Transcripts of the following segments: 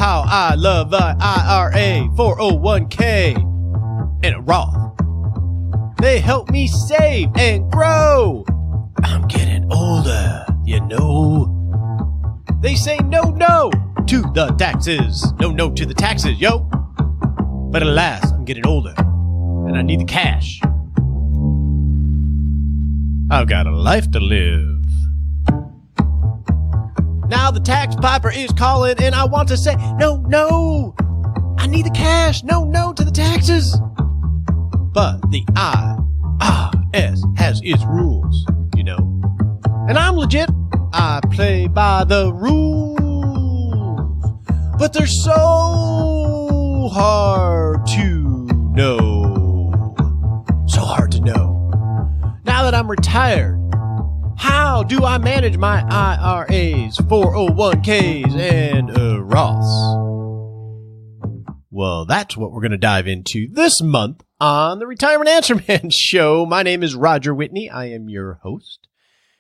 how I love a IRA, 401k, and a Roth. They help me save and grow. I'm getting older, you know. They say no to the taxes. No to the taxes, yo. But alas, I'm getting older, and I need the cash. I've got a life to live. Now the tax piper is calling, and I want to say, no. I need the cash. No to the taxes. But the IRS has its rules, you know. And I'm legit. I play by the rules. But they're so hard to know. So hard to know. Now that I'm retired, how do I manage my IRAs, 401ks, and Roths? Well, that's what we're going to dive into this month on the Retirement Answer Man Show. My name is Roger Whitney. I am your host.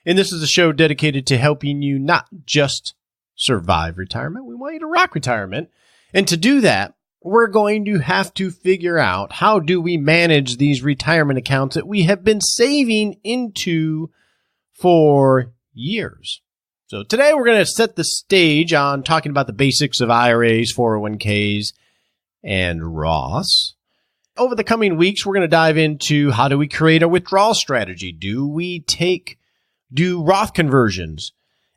And this is a show dedicated to helping you not just survive retirement. We want you to rock retirement. And to do that, we're going to have to figure out how do we manage these retirement accounts that we have been saving into for years. So today we're going to set the stage on talking about the basics of IRAs, 401ks, and Roths. Over the coming weeks, we're going to dive into how do we create a withdrawal strategy? Do Roth conversions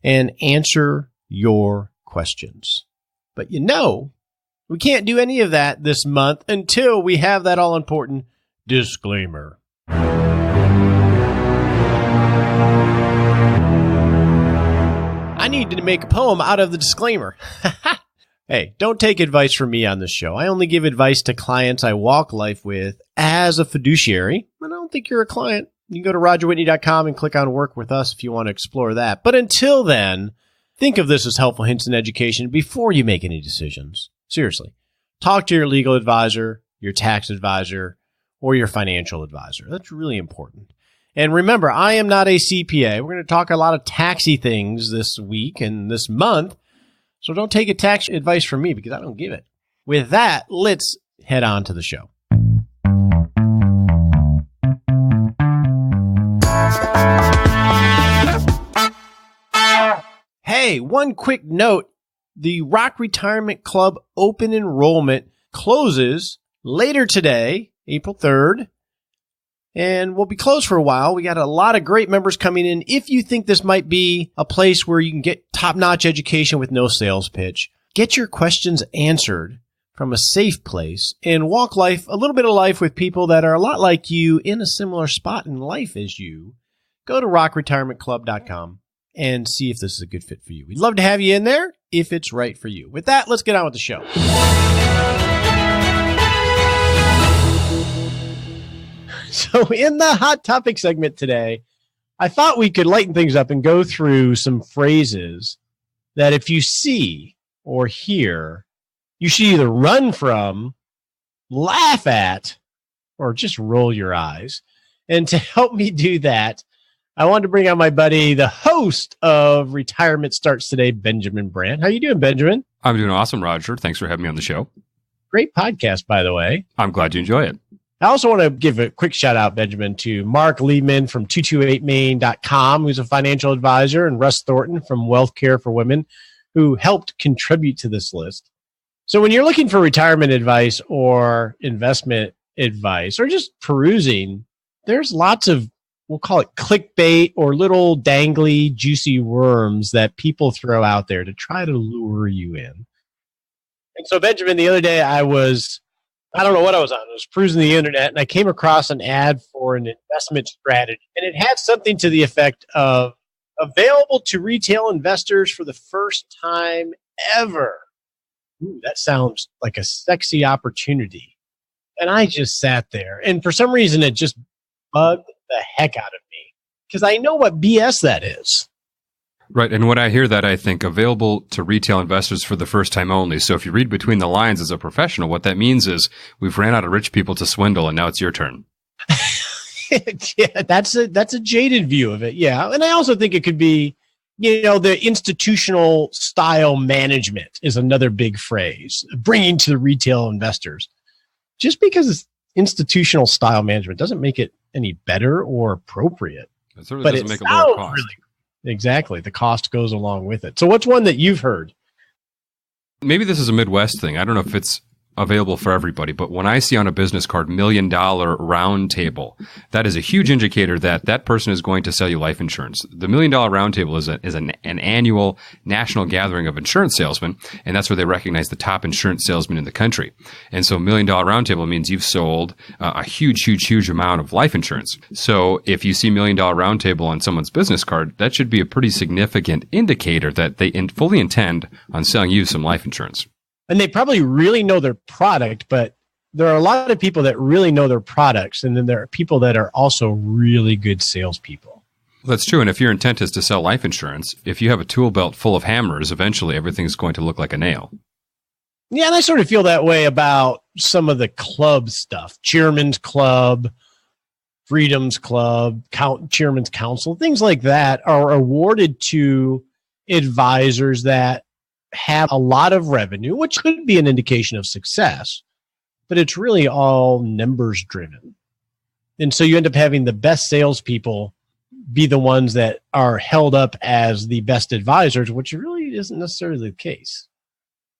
and answer your questions. But you know, we can't do any of that this month until we have that all-important disclaimer. I need to make a poem out of the disclaimer. Hey, don't take advice from me on this show. I only give advice to clients I walk life with as a fiduciary. I don't think you're a client. You can go to rogerwhitney.com and click on Work With Us if you want to explore that. But until then, think of this as helpful hints and education before you make any decisions. Seriously. Talk to your legal advisor, your tax advisor, or your financial advisor. That's really important. And remember, I am not a CPA. We're going to talk a lot of taxy things this week and this month. So don't take a tax advice from me because I don't give it. With that, let's head on to the show. Hey, one quick note. The Rock Retirement Club open enrollment closes later today, April 3rd, and we'll be closed for a while. We got a lot of great members coming in. If you think this might be a place where you can get top-notch education with no sales pitch, get your questions answered from a safe place, and walk a little bit of life with people that are a lot like you in a similar spot in life as you, go to rockretirementclub.com and see if this is a good fit for you. We'd love to have you in there if it's right for you. With that, let's get on with the show. So in the Hot Topic segment today, I thought we could lighten things up and go through some phrases that if you see or hear, you should either run from, laugh at, or just roll your eyes. And to help me do that, I wanted to bring on my buddy, the host of Retirement Starts Today, Benjamin Brandt. How you doing, Benjamin? I'm doing awesome, Roger. Thanks for having me on the show. Great podcast, by the way. I'm glad you enjoy it. I also want to give a quick shout out, Benjamin, to Mark Liebman from 228main.com, who's a financial advisor, and Russ Thornton from Wealth Care for Women, who helped contribute to this list. So when you're looking for retirement advice or investment advice or just perusing, there's lots of, we'll call it clickbait or little dangly, juicy worms that people throw out there to try to lure you in. And so, Benjamin, the other day I don't know what I was on. I was perusing the internet and I came across an ad for an investment strategy. And it had something to the effect of available to retail investors for the first time ever. Ooh, that sounds like a sexy opportunity. And I just sat there. And for some reason, it just bugged the heck out of me because I know what BS that is. Right. And when I hear that, I think available to retail investors for the first time only. So if you read between the lines as a professional, what that means is we've ran out of rich people to swindle and now it's your turn. Yeah, that's a jaded view of it. Yeah. And I also think it could be The institutional style management is another big phrase, bringing to the retail investors. Just because it's institutional style management doesn't make it any better or appropriate. It certainly doesn't make a lower cost. Exactly. The cost goes along with it. So what's one that you've heard? Maybe this is a Midwest thing. I don't know if it's available for everybody, but when I see on a business card, $1 million round table, that is a huge indicator that that person is going to sell you life insurance. The $1 million round table is an annual national gathering of insurance salesmen, and that's where they recognize the top insurance salesmen in the country. And so $1 million round table means you've sold a huge amount of life insurance. So if you see $1 million round table on someone's business card, that should be a pretty significant indicator that they fully intend on selling you some life insurance. And they probably really know their product, but there are a lot of people that really know their products. And then there are people that are also really good salespeople. That's true. And if your intent is to sell life insurance, if you have a tool belt full of hammers, eventually everything's going to look like a nail. Yeah, and I sort of feel that way about some of the club stuff. Chairman's Club, Freedom's Club, Chairman's Council, things like that are awarded to advisors that have a lot of revenue, which could be an indication of success, but it's really all numbers driven. And so you end up having the best salespeople be the ones that are held up as the best advisors, which really isn't necessarily the case.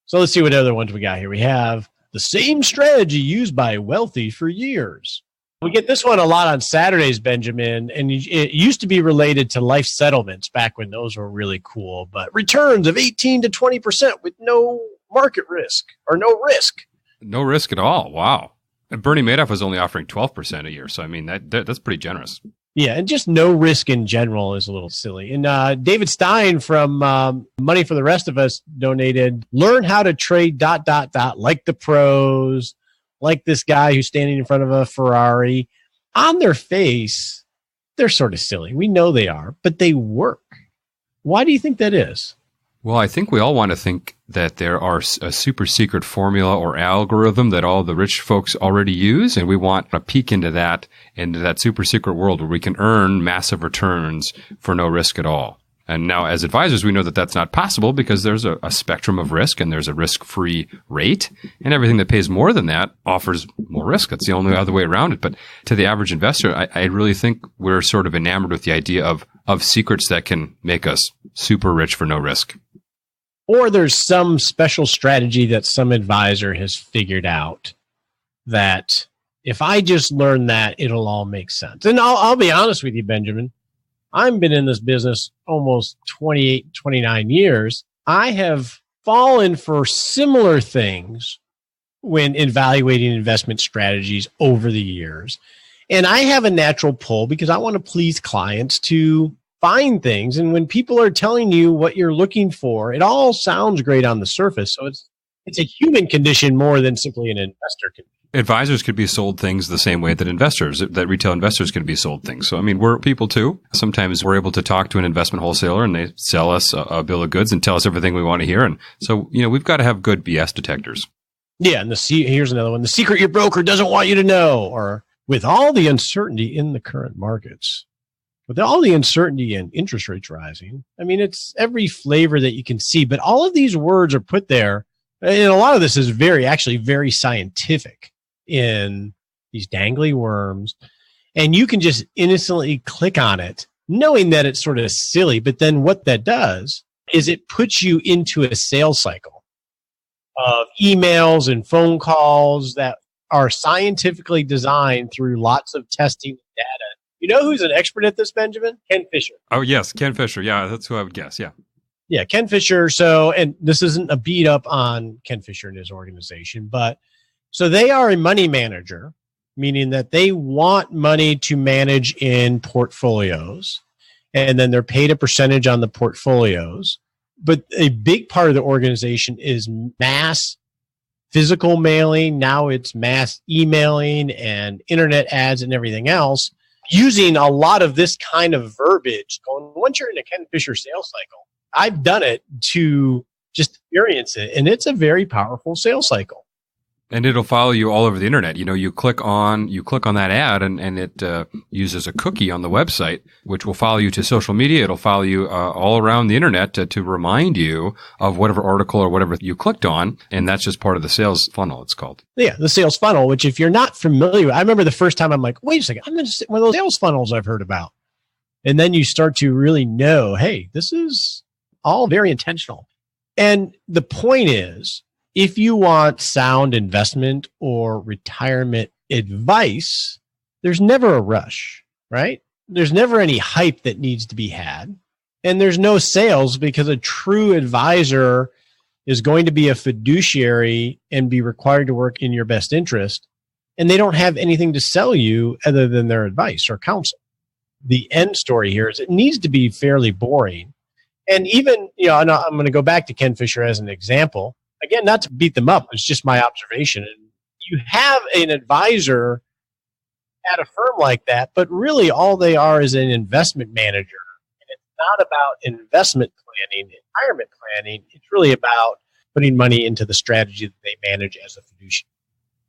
So let's see what other ones we got here. We have the same strategy used by wealthy for years. We get this one a lot on Saturdays, Benjamin, and it used to be related to life settlements back when those were really cool, but returns of 18 to 20% with no market risk or no risk. No risk at all. Wow. And Bernie Madoff was only offering 12% a year. So, I mean, that's pretty generous. Yeah, and just no risk in general is a little silly. And David Stein from Money for the Rest of Us donated, learn how to trade ... like the pros, like this guy who's standing in front of a Ferrari. On their face, they're sort of silly. We know they are, but they work. Why do you think that is? Well, I think we all want to think that there are a super secret formula or algorithm that all the rich folks already use, and we want a peek into that super secret world where we can earn massive returns for no risk at all. And now, as advisors, we know that that's not possible because there's a spectrum of risk and there's a risk-free rate, and everything that pays more than that offers more risk. That's the only other way around it. But to the average investor, I really think we're sort of enamored with the idea of secrets that can make us super rich for no risk. Or there's some special strategy that some advisor has figured out that if I just learn that, it'll all make sense. And I'll be honest with you, Benjamin. I've been in this business almost 28, 29 years. I have fallen for similar things when evaluating investment strategies over the years. And I have a natural pull because I want to please clients to find things. And when people are telling you what you're looking for, it all sounds great on the surface. So it's a human condition more than simply an investor condition. Advisors could be sold things the same way that retail investors can be sold things. So, I mean, we're people too. Sometimes we're able to talk to an investment wholesaler and they sell us a bill of goods and tell us everything we want to hear. And so, we've got to have good BS detectors. Yeah. And here's another one. The secret your broker doesn't want you to know, or with all the uncertainty in the current markets, with all the uncertainty and interest rates rising, I mean, it's every flavor that you can see, but all of these words are put there. And a lot of this is very scientific in these dangly worms. And you can just innocently click on it, knowing that it's sort of silly. But then what that does is it puts you into a sales cycle of emails and phone calls that are scientifically designed through lots of testing and data. You know who's an expert at this, Benjamin? Ken Fisher. Oh, yes, Ken Fisher. Yeah, that's who I would guess. Yeah. Yeah, Ken Fisher. So, and this isn't a beat up on Ken Fisher and his organization, but so they are a money manager, meaning that they want money to manage in portfolios, and then they're paid a percentage on the portfolios. But a big part of the organization is mass physical mailing. Now it's mass emailing and internet ads and everything else, using a lot of this kind of verbiage. Once you're in a Ken Fisher sales cycle, I've done it to just experience it, and it's a very powerful sales cycle. And it'll follow you all over the internet. You click on that ad and it uses a cookie on the website, which will follow you to social media. It'll follow you all around the internet to remind you of whatever article or whatever you clicked on. And that's just part of the sales funnel, it's called. Yeah, the sales funnel, which if you're not familiar with, I remember the first time I'm like, wait a second, I'm going to one of those sales funnels I've heard about. And then you start to really know, hey, this is all very intentional. And the point is, if you want sound investment or retirement advice, there's never a rush, right? There's never any hype that needs to be had. And there's no sales because a true advisor is going to be a fiduciary and be required to work in your best interest. And they don't have anything to sell you other than their advice or counsel. The end story here is it needs to be fairly boring. And even, I'm going to go back to Ken Fisher as an example. Again, not to beat them up, it's just my observation. And you have an advisor at a firm like that, but really all they are is an investment manager. And it's not about investment planning, retirement planning. It's really about putting money into the strategy that they manage as a fiduciary.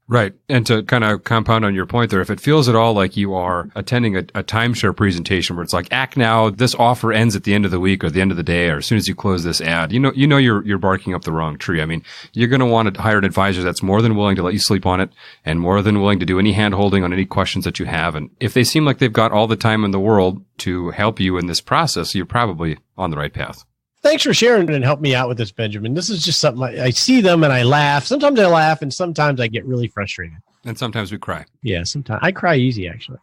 Right. And to kind of compound on your point there, if it feels at all like you are attending a timeshare presentation where it's like, act now, this offer ends at the end of the week or the end of the day, or as soon as you close this ad, you're barking up the wrong tree. I mean, you're going to want to hire an advisor that's more than willing to let you sleep on it and more than willing to do any hand holding on any questions that you have. And if they seem like they've got all the time in the world to help you in this process, you're probably on the right path. Thanks for sharing and help me out with this, Benjamin. This is just something I see them and I laugh. Sometimes I laugh and sometimes I get really frustrated. And sometimes we cry. Yeah, sometimes I cry easy, actually.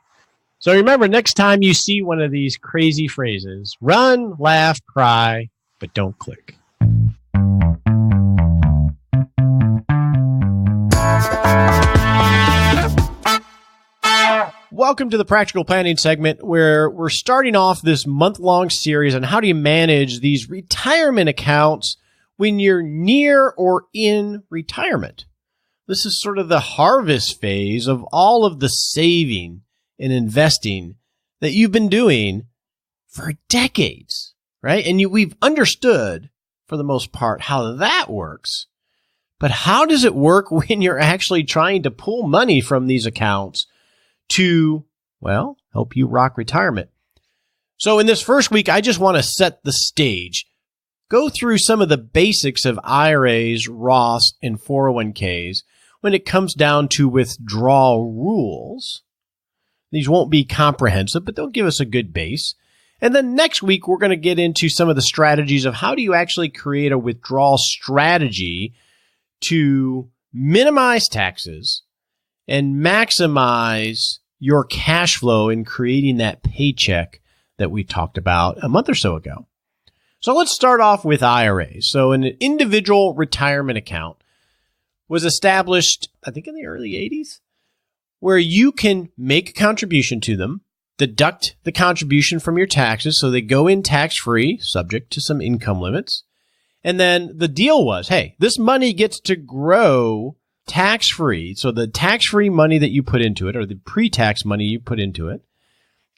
So remember, next time you see one of these crazy phrases, run, laugh, cry, but don't click. Welcome to the Practical Planning segment where we're starting off this month-long series on how do you manage these retirement accounts when you're near or in retirement. This is sort of the harvest phase of all of the saving and investing that you've been doing for decades, right? And we've understood, for the most part, how that works. But how does it work when you're actually trying to pull money from these accounts to, well, help you rock retirement? So in this first week, I just want to set the stage, go through some of the basics of IRAs, Roths, and 401ks when it comes down to withdrawal rules. These won't be comprehensive, but they'll give us a good base. And then next week, we're going to get into some of the strategies of how do you actually create a withdrawal strategy to minimize taxes and maximize your cash flow in creating that paycheck that we talked about a month or so ago. So let's start off with IRAs. So an individual retirement account was established, I think in the early 80s, where you can make a contribution to them, deduct the contribution from your taxes, so they go in tax-free, subject to some income limits. And then the deal was, hey, this money gets to grow tax-free. So the tax-free money that you put into it, or the pre-tax money you put into it,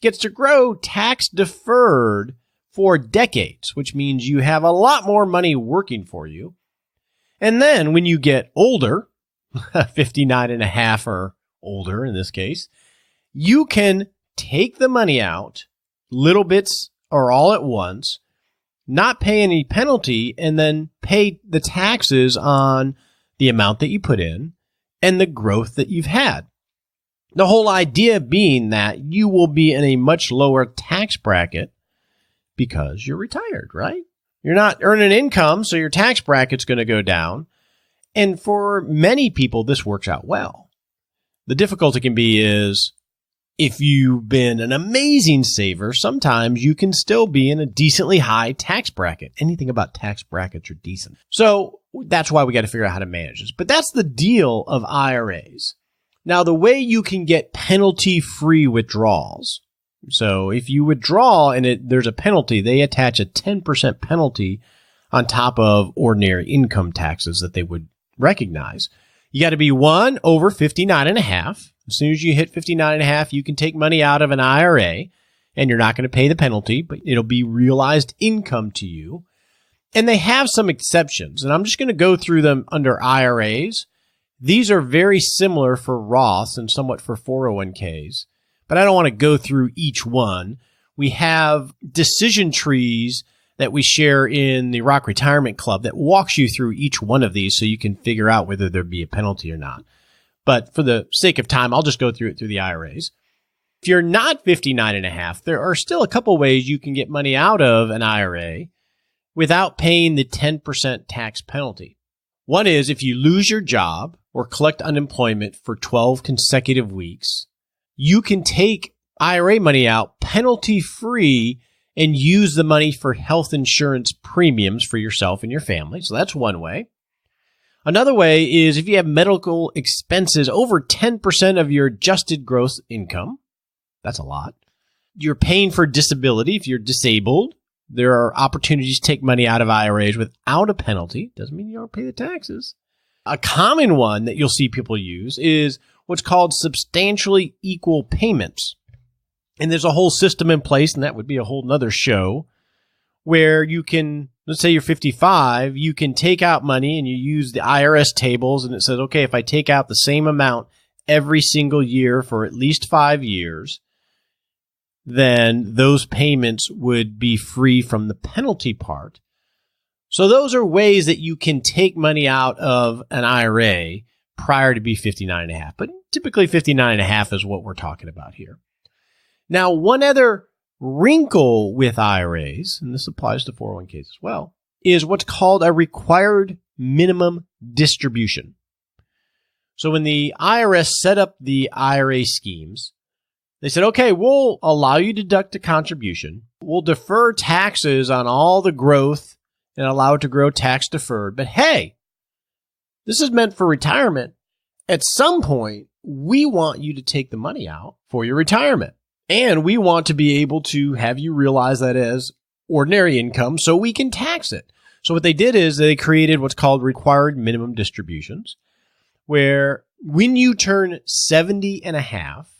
gets to grow tax-deferred for decades, which means you have a lot more money working for you. And then when you get older, 59 and a half or older in this case, you can take the money out, little bits or all at once, not pay any penalty, and then pay the taxes on the amount that you put in and the growth that you've had. The whole idea being that you will be in a much lower tax bracket because you're retired, right? You're not earning income, so your tax bracket's going to go down. And for many people, this works out well. The difficulty can be is if you've been an amazing saver, sometimes you can still be in a decently high tax bracket. Anything about tax brackets are decent. So that's why we got to figure out how to manage this. But that's the deal of IRAs. Now, the way you can get penalty-free withdrawals. So if you withdraw and there's a penalty, they attach a 10% penalty on top of ordinary income taxes that they would recognize. You got to be over 59 and a half. As soon as you hit 59 and a half, you can take money out of an IRA and you're not going to pay the penalty, but it'll be realized income to you. And they have some exceptions, and I'm just going to go through them under IRAs. These are very similar for Roths and somewhat for 401ks, but I don't want to go through each one. We have decision trees that we share in the Rock Retirement Club that walks you through each one of these so you can figure out whether there'd be a penalty or not. But for the sake of time, I'll just go through it through the IRAs. If you're not 59 and a half, there are still a couple ways you can get money out of an IRA without paying the 10% tax penalty. One is if you lose your job or collect unemployment for 12 consecutive weeks, you can take IRA money out penalty-free and use the money for health insurance premiums for yourself and your family. So that's one way. Another way is if you have medical expenses over 10% of your adjusted gross income. That's a lot. You're paying for disability. If you're disabled, there are opportunities to take money out of IRAs without a penalty. Doesn't mean you don't pay the taxes. A common one that you'll see people use is what's called substantially equal payments. And there's a whole system in place, and that would be a whole nother show, where you can, let's say you're 55, you can take out money and you use the IRS tables, and it says, okay, if I take out the same amount every single year for at least 5 years, then those payments would be free from the penalty part. So those are ways that you can take money out of an IRA prior to be 59 and a half. But typically 59 and a half is what we're talking about here. Now, one other wrinkle with IRAs, and this applies to 401ks as well, is what's called a required minimum distribution. So when the IRS set up the IRA schemes, they said, okay, we'll allow you to deduct a contribution. We'll defer taxes on all the growth and allow it to grow tax deferred. But hey, this is meant for retirement. At some point, we want you to take the money out for your retirement. And we want to be able to have you realize that as ordinary income so we can tax it. So what they did is they created what's called required minimum distributions, where when you turn 70 and a half,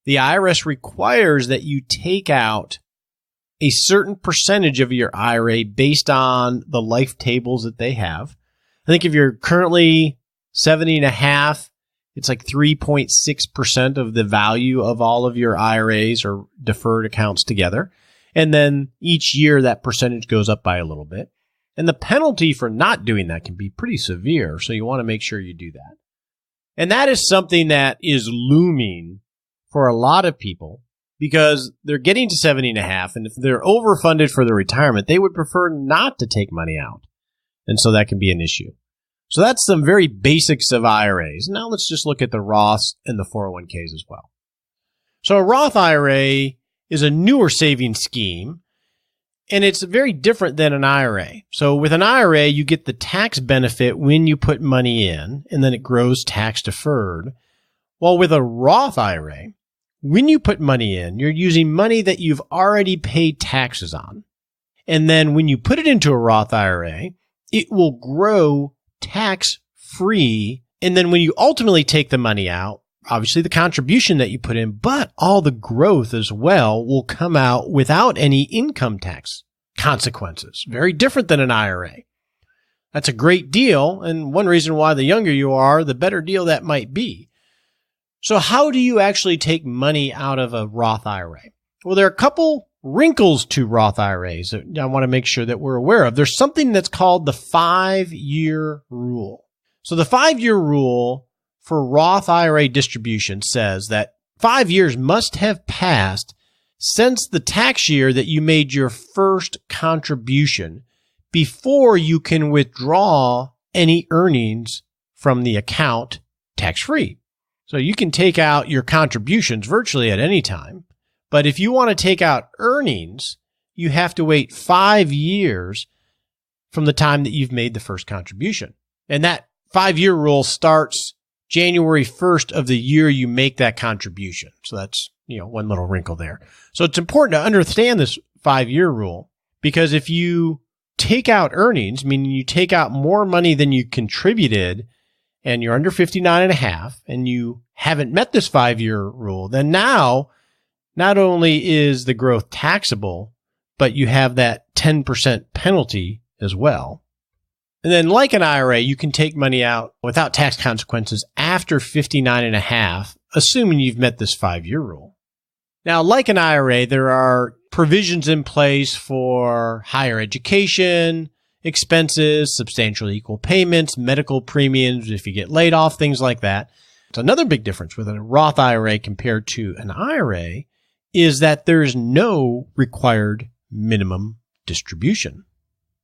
the IRS requires that you take out a certain percentage of your IRA based on the life tables that they have. I think if you're currently 70 and a half, it's like 3.6% of the value of all of your IRAs or deferred accounts together. And then each year that percentage goes up by a little bit. And the penalty for not doing that can be pretty severe. So you want to make sure you do that. And that is something that is looming for a lot of people because they're getting to 70 and a half. And if they're overfunded for their retirement, they would prefer not to take money out. And so that can be an issue. So that's some very basics of IRAs. Now let's just look at the Roths and the 401ks as well. So a Roth IRA is a newer savings scheme, and it's very different than an IRA. So with an IRA, you get the tax benefit when you put money in, and then it grows tax deferred. While with a Roth IRA, when you put money in, you're using money that you've already paid taxes on. And then when you put it into a Roth IRA, it will grow tax-free. And then when you ultimately take the money out, obviously the contribution that you put in, but all the growth as well will come out without any income tax consequences. Very different than an IRA. That's a great deal. And one reason why the younger you are, the better deal that might be. So how do you actually take money out of a Roth IRA? Well, there are a couple wrinkles to Roth IRAs that I want to make sure that we're aware of. There's something that's called the 5-year rule. So the 5-year rule for Roth IRA distribution says that 5 years must have passed since the tax year that you made your first contribution before you can withdraw any earnings from the account tax-free. So you can take out your contributions virtually at any time. But if you want to take out earnings, you have to wait 5 years from the time that you've made the first contribution. And that 5-year rule starts January 1st of the year you make that contribution. So that's, one little wrinkle there. So it's important to understand this 5-year rule because if you take out earnings, meaning you take out more money than you contributed and you're under 59 and a half and you haven't met this 5-year rule, then now not only is the growth taxable, but you have that 10% penalty as well. And then like an IRA, you can take money out without tax consequences after 59 and a half, assuming you've met this 5-year rule. Now, like an IRA, there are provisions in place for higher education, expenses, substantially equal payments, medical premiums if you get laid off, things like that. So another big difference with a Roth IRA compared to an IRA is that there's no required minimum distribution.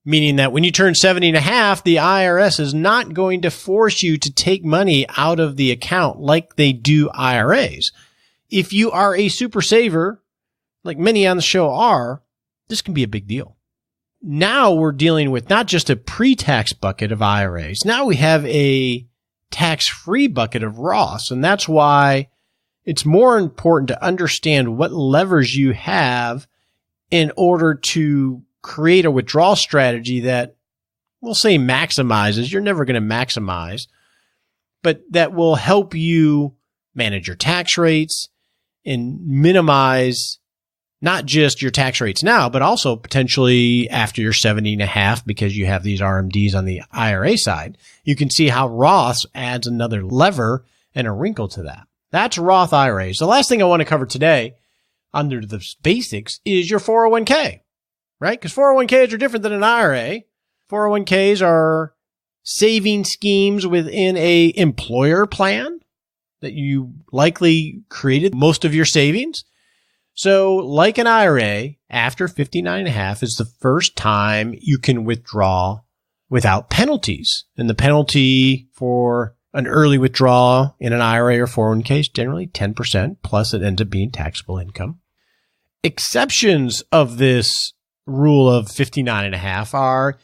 Meaning that when you turn 70 and a half, the IRS is not going to force you to take money out of the account like they do IRAs. If you are a super saver, like many on the show are, this can be a big deal. Now we're dealing with not just a pre-tax bucket of IRAs. Now we have a tax-free bucket of Roths. And that's why it's more important to understand what levers you have in order to create a withdrawal strategy that we'll say maximizes. You're never going to maximize, but that will help you manage your tax rates and minimize not just your tax rates now, but also potentially after you're 70 and a half because you have these RMDs on the IRA side. You can see how Roth adds another lever and a wrinkle to that. That's Roth IRAs. The last thing I want to cover today under the basics is your 401k. Right? Because 401ks are different than an IRA. 401ks are saving schemes within a employer plan that you likely created most of your savings. So like an IRA, after 59 and a half is the first time you can withdraw without penalties. And the penalty for an early withdrawal in an IRA or 401k is generally 10%, plus it ends up being taxable income. Exceptions of this rule of 59 and a half are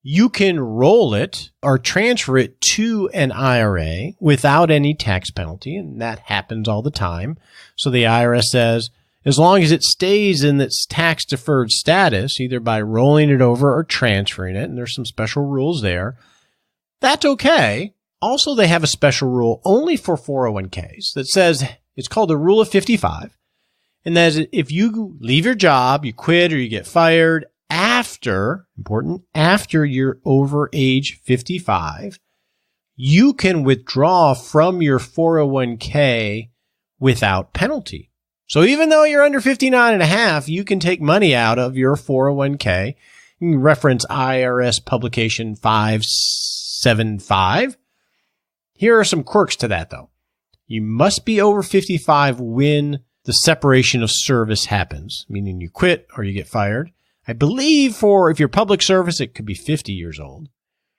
you can roll it or transfer it to an IRA without any tax penalty, and that happens all the time. So the IRS says as long as it stays in its tax deferred status, either by rolling it over or transferring it, and there's some special rules there, that's okay. Also, they have a special rule only for 401ks that says it's called the rule of 55. And that is if you leave your job, you quit or you get fired after you're over age 55, you can withdraw from your 401k without penalty. So even though you're under 59 and a half, you can take money out of your 401k. You can reference IRS publication 575. Here are some quirks to that though. You must be over 55 when the separation of service happens, meaning you quit or you get fired. I believe if you're public service, it could be 50 years old.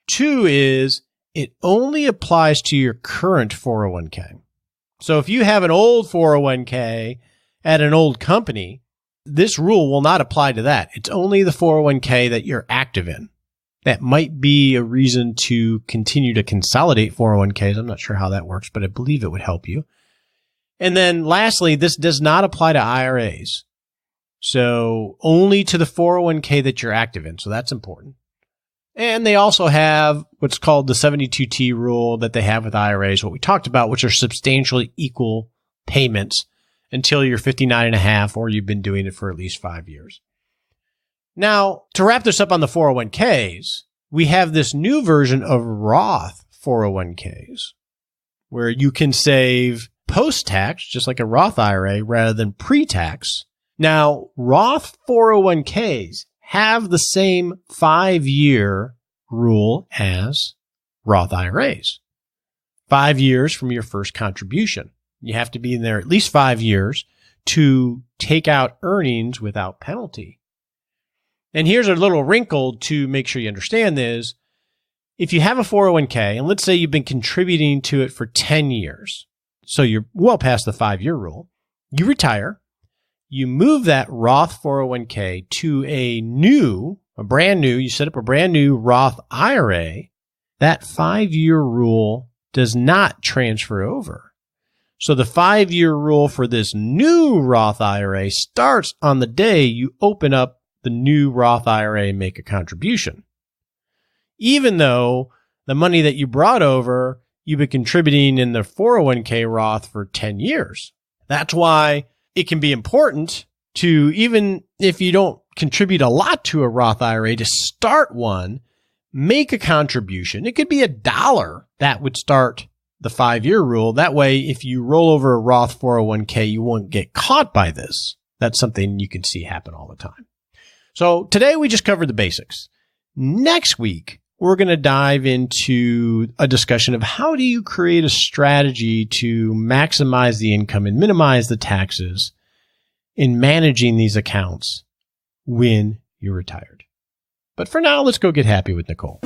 2 is it only applies to your current 401k. So if you have an old 401k at an old company, this rule will not apply to that. It's only the 401k that you're active in. That might be a reason to continue to consolidate 401ks. I'm not sure how that works, but I believe it would help you. And then lastly, this does not apply to IRAs. So only to the 401k that you're active in. So that's important. And they also have what's called the 72T rule that they have with IRAs, what we talked about, which are substantially equal payments until you're 59 and a half or you've been doing it for at least 5 years. Now, to wrap this up on the 401ks, we have this new version of Roth 401ks where you can save post-tax, just like a Roth IRA, rather than pre-tax. Now, Roth 401ks have the same 5-year rule as Roth IRAs. 5 years from your first contribution. You have to be in there at least 5 years to take out earnings without penalty. And here's a little wrinkle to make sure you understand this. If you have a 401k, and let's say you've been contributing to it for 10 years, so you're well past the 5-year rule, you retire, you move that Roth 401k to you set up a brand new Roth IRA, that 5-year rule does not transfer over. So the 5-year rule for this new Roth IRA starts on the day you open up the new Roth IRA and make a contribution. Even though the money that you brought over, you've been contributing in the 401k Roth for 10 years. That's why it can be important to, even if you don't contribute a lot to a Roth IRA, to start one, make a contribution. It could be $1 that would start the 5-year rule. That way, if you roll over a Roth 401k, you won't get caught by this. That's something you can see happen all the time. So today we just covered the basics. Next week, we're going to dive into a discussion of how do you create a strategy to maximize the income and minimize the taxes in managing these accounts when you're retired. But for now, let's go get happy with Nicole.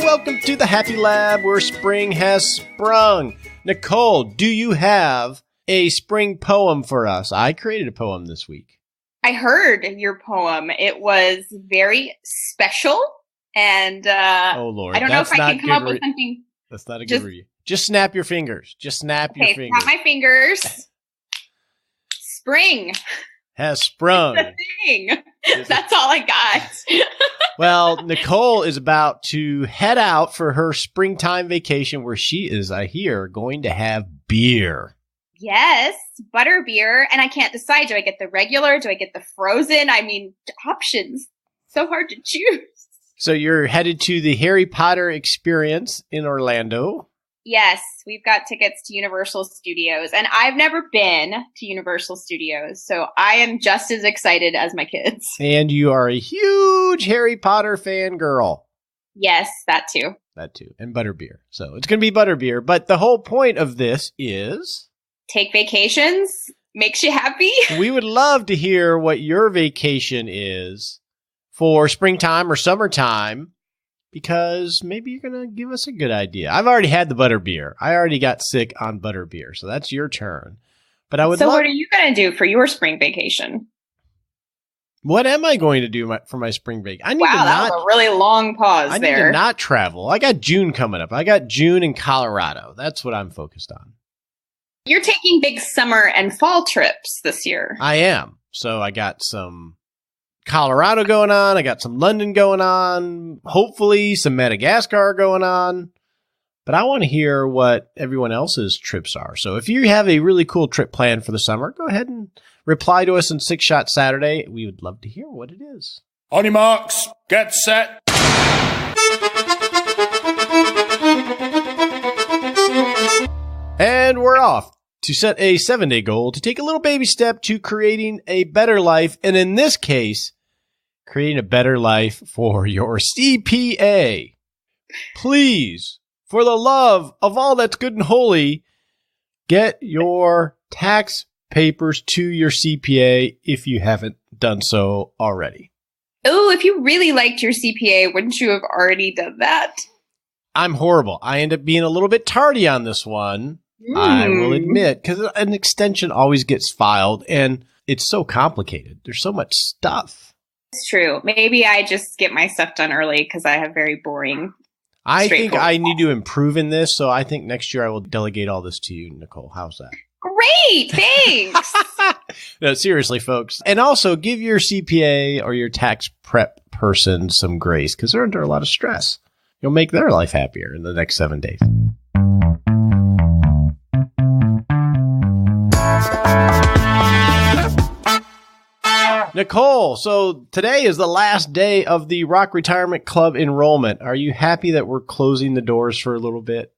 Welcome to the Happy Lab where spring has sprung. Nicole, do you have a spring poem for us? I created a poem this week. I heard your poem. It was very special. And oh Lord, I don't know if I can come up with something. That's not a good review. Just snap your fingers. Just snap your fingers. Snap my fingers. Spring has sprung. It's a thing. That's all I got. Well, Nicole is about to head out for her springtime vacation where she is, I hear, going to have beer. Yes, butter beer. And I can't decide. Do I get the regular? Do I get the frozen? I mean, options. So hard to choose. So you're headed to the Harry Potter experience in Orlando. Yes, we've got tickets to Universal Studios. And I've never been to Universal Studios, so I am just as excited as my kids. And you are a huge Harry Potter fan girl. Yes, that too. That too. And butterbeer. So it's going to be butterbeer. But the whole point of this is... take vacations. Makes you happy. We would love to hear what your vacation is for springtime or summertime, because maybe you're going to give us a good idea. I've already had the butterbeer. I already got sick on butterbeer, so that's your turn. But I would. So what are you going to do for your spring vacation? What am I going to do for my spring break? That was a really long pause I there. need to not travel. I got June coming up. I got June in Colorado. That's what I'm focused on. You're taking big summer and fall trips this year. I am. So I got some Colorado going on. I got some London going on. Hopefully some Madagascar going on. But I want to hear what everyone else's trips are. So if you have a really cool trip planned for the summer, go ahead and reply to us on Six Shot Saturday. We would love to hear what it is. On your marks, get set. And we're off to set a 7-day goal to take a little baby step to creating a better life. And in this case, creating a better life for your CPA. Please, for the love of all that's good and holy, get your tax papers to your CPA if you haven't done so already. Oh, if you really liked your CPA, wouldn't you have already done that? I'm horrible. I end up being a little bit tardy on this one. I will admit, because an extension always gets filed and it's so complicated. There's so much stuff. It's true. Maybe I just get my stuff done early because I have very boring. I think I need to improve in this. So I think next year I will delegate all this to you, Nicole. How's that? Great. Thanks. No, seriously, folks. And also give your CPA or your tax prep person some grace because they're under a lot of stress. You'll make their life happier in the next 7 days. Nicole, so today is the last day of the Rock Retirement Club enrollment. Are you happy that we're closing the doors for a little bit?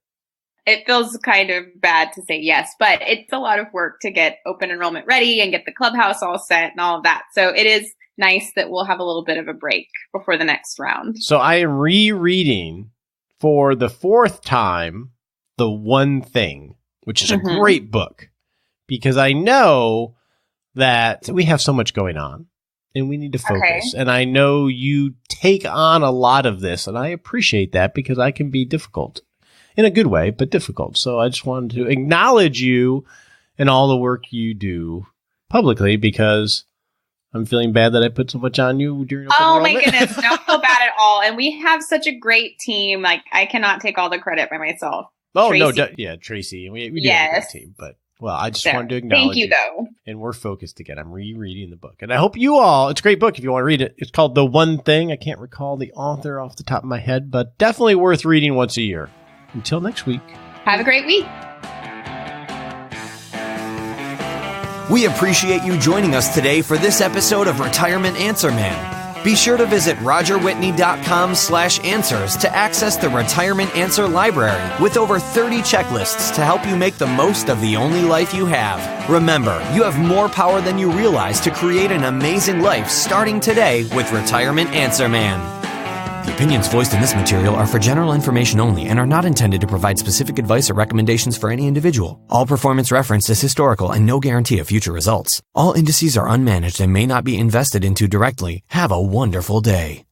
It feels kind of bad to say yes, but it's a lot of work to get open enrollment ready and get the clubhouse all set and all of that. So it is nice that we'll have a little bit of a break before the next round. So I am rereading for the 4th time, The One Thing, which is a great book, because I know that we have so much going on and we need to focus. Okay. And I know you take on a lot of this, and I appreciate that because I can be difficult in a good way, but difficult. So I just wanted to acknowledge you and all the work you do publicly because I'm feeling bad that I put so much on you during open enrollment. My goodness. Don't feel bad at all. And we have such a great team. Like, I cannot take all the credit by myself. Oh, Tracy. No. Yeah, Tracy. We do have a great team, but well, I just wanted to acknowledge Thank you, though. And we're focused again. I'm rereading the book. And I hope you all, it's a great book if you want to read it. It's called The One Thing. I can't recall the author off the top of my head, but definitely worth reading once a year. Until next week. Have a great week. We appreciate you joining us today for this episode of Retirement Answer Man. Be sure to visit rogerwhitney.com/answers to access the Retirement Answer Library with over 30 checklists to help you make the most of the only life you have. Remember, you have more power than you realize to create an amazing life starting today with Retirement Answer Man. The opinions voiced in this material are for general information only and are not intended to provide specific advice or recommendations for any individual. All performance referenced is historical and no guarantee of future results. All indices are unmanaged and may not be invested into directly. Have a wonderful day.